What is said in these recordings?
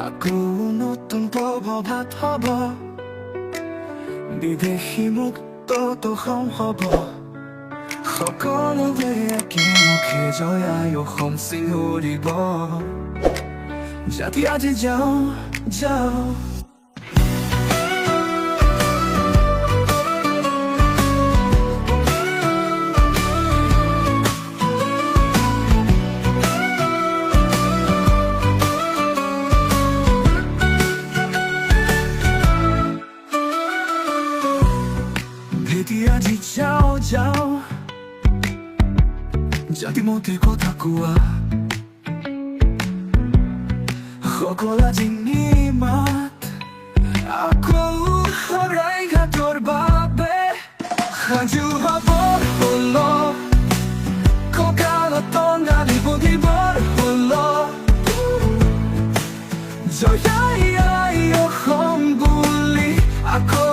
আকৌ নতুন প্ৰভাত হ'ব, বিদেশী মুক্ততম হ'ব। সকলোৱে একেমুখে জয় আই অসম চিঞৰিব। জাতি আজি যাওঁ যাওঁ। ভেটি আজি যাওঁ যাওঁ, জাতি মতে কথা কোৱা। সকল আজি নিমাত, আকৌ শৰাইঘাটৰ বাবে সাজু হ'ব হ'ল। কঁকালত টঙালি বহিবৰ হ'ল। জয় আই অসম বুলি আকৌ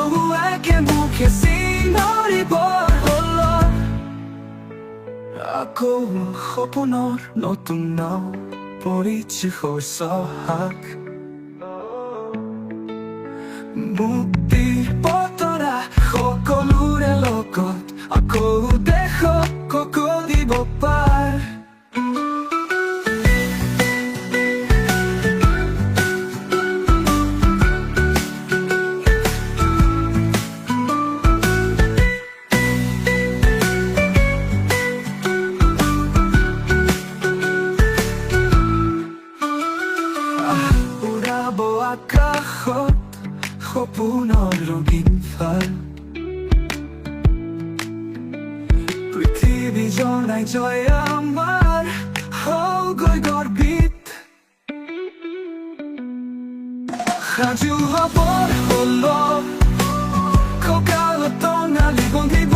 একেমুখে চিঞৰিবৰ হ'ল। আকৌ সপোনৰ নতুন নাও পৰিছে শস্যহাক। মুক্তিৰ বতৰা সকলোৰে লগত, আকৌ দেশক দিব পাৰ। উৰাব আকাশত সপোনৰ ৰঙীন ফাল। পৃথিৱী জনাই জয় আমাৰ হওঁগৈ গৰ্বিত। সাজু হ'ব হ'ল, কঁকালত টঙালি বহিব